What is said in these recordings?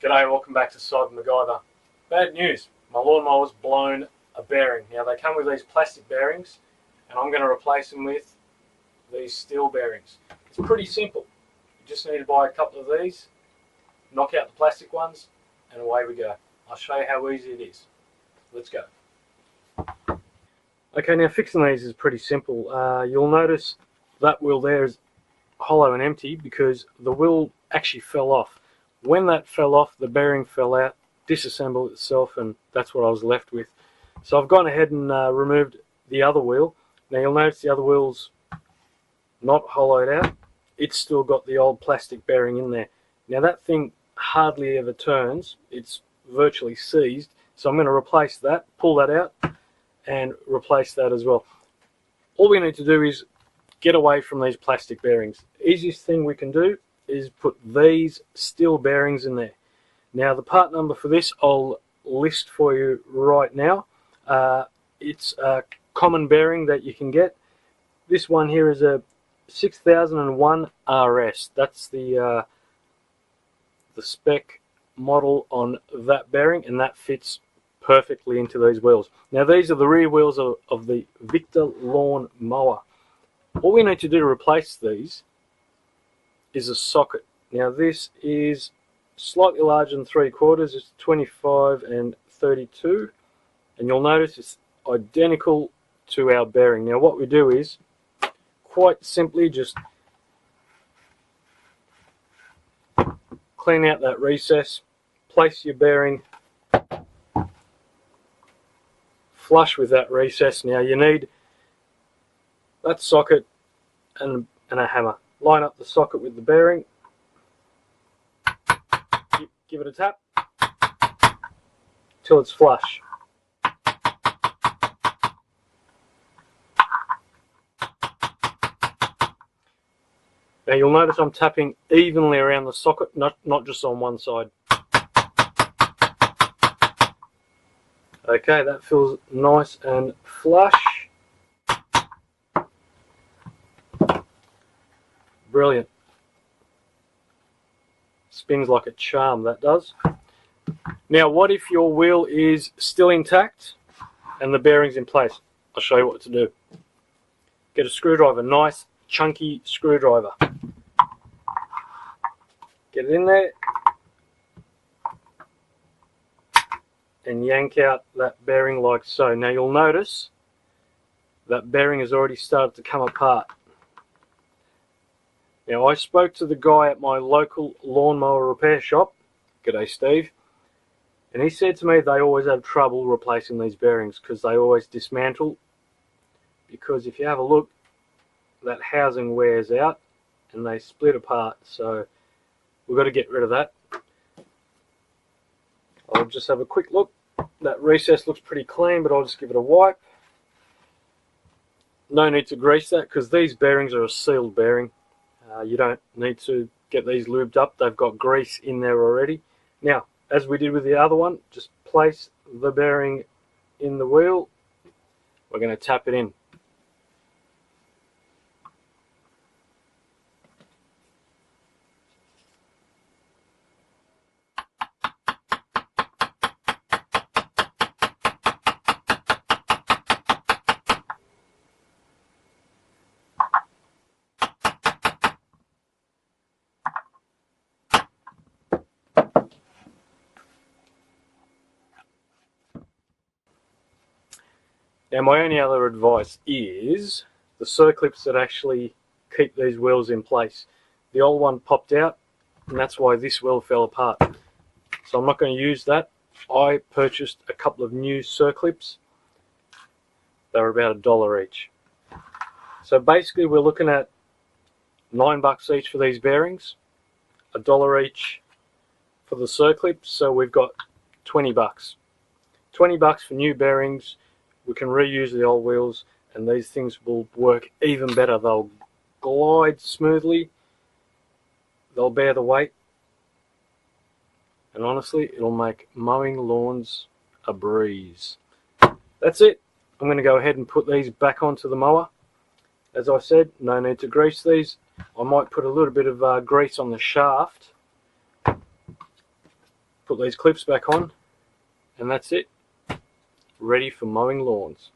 G'day, welcome back to Sod MacGyver. Bad news, my lawnmower's blown a bearing. Now they come with these plastic bearings and I'm going to replace them with these steel bearings. It's pretty simple. You just need to buy a couple of these, knock out the plastic ones and away we go. I'll show you how easy it is. Let's go. Okay, now fixing these is pretty simple. You'll notice that wheel there is hollow and empty because the wheel actually fell off. When that fell off, the bearing fell out, disassembled itself, and that's what I was left with. So I've gone ahead and removed the other wheel. Now you'll notice the other wheel's not hollowed out. It's still got the old plastic bearing in there. Now that thing hardly ever turns. It's virtually seized. So I'm going to replace that, pull that out, and replace that as well. All we need to do is get away from these plastic bearings. Easiest thing we can do is put these steel bearings in there. Now the part number for this I'll list for you right now. It's a common bearing that you can get. This one here is a 6001 RS. That's the spec model on that bearing, and that fits perfectly into these wheels. Now these are the rear wheels of the Victa lawn mower. All we need to do to replace these is a socket. Now this is slightly larger than 3/4. It's 25 and 32, and you'll notice it's identical to our bearing. Now what we do is quite simply just clean out that recess, place your bearing flush with that recess. Now you need that socket and a hammer. Line up the socket with the bearing, give it a tap till it's flush. Now you'll notice I'm tapping evenly around the socket, not just on one side. Okay, that feels nice and flush. Brilliant. Spins like a charm, that does. Now what if your wheel is still intact and the bearing's in place? I'll show you what to do. Get a screwdriver, nice chunky screwdriver. Get it in there and yank out that bearing like so. Now you'll notice that bearing has already started to come apart. Now I spoke to the guy at my local lawnmower repair shop, g'day Steve, and he said to me they always have trouble replacing these bearings because they always dismantle, because if you have a look, that housing wears out and they split apart, so we've got to get rid of that. I'll just have a quick look. That recess looks pretty clean, but I'll just give it a wipe. No need to grease that because these bearings are a sealed bearing. You don't need to get these lubed up. They've got grease in there already. Now, as we did with the other one, just place the bearing in the wheel. We're going to tap it in. Now my only other advice is the circlips that actually keep these wheels in place. The old one popped out and that's why this wheel fell apart. So I'm not going to use that. I purchased a couple of new circlips. They were about $1 each. So basically we're looking at $9 each for these bearings, $1 each for the circlips, so we've got $20. $20 for new bearings. We can reuse the old wheels and these things will work even better. They'll glide smoothly, they'll bear the weight, and honestly it'll make mowing lawns a breeze. That's it. I'm going to go ahead and put these back onto the mower. As I said, no need to grease these. I might put a little bit of grease on the shaft put these clips back on, and that's it. Ready for mowing lawns.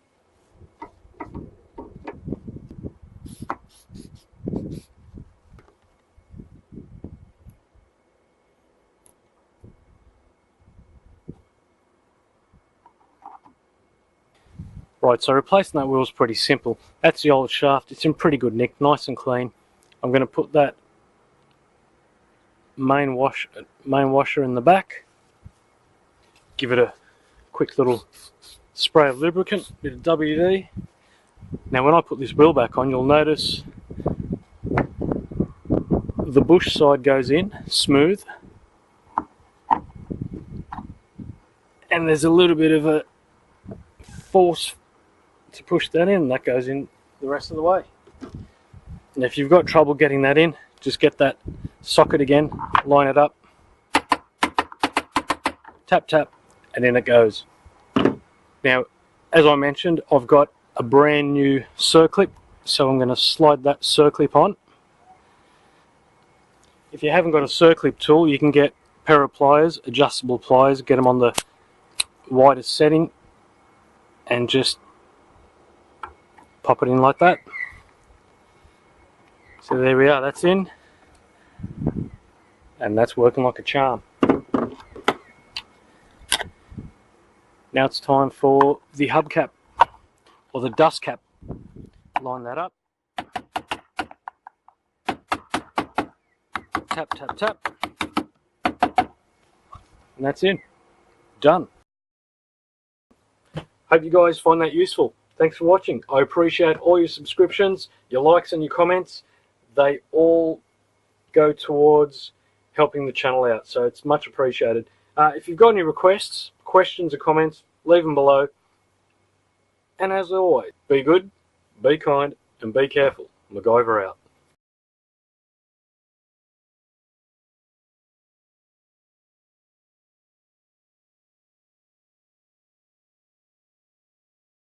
Right, so replacing that wheel is pretty simple. That's the old shaft. It's in pretty good nick, nice and clean. I'm going to put that main washer in the back. Give it a quick little spray of lubricant, bit of WD. Now when I put this wheel back on, you'll notice the bush side goes in smooth, and there's a little bit of a force to push that in. That goes in the rest of the way. And if you've got trouble getting that in, just get that socket again, line it up, tap tap, and in it goes. Now, as I mentioned, I've got a brand new circlip, so I'm going to slide that circlip on. If you haven't got a circlip tool, you can get a pair of pliers, adjustable pliers, get them on the widest setting, and just pop it in like that. So there we are, that's in, and that's working like a charm. Now it's time for the hubcap, or the dust cap. Line that up, tap tap tap, and that's in, done. Hope you guys find that useful. Thanks for watching. I appreciate all your subscriptions, your likes and your comments. They all go towards helping the channel out, so it's much appreciated. If you've got any requests, questions or comments, leave them below. And as always, be good, be kind, and be careful. MacGyver out.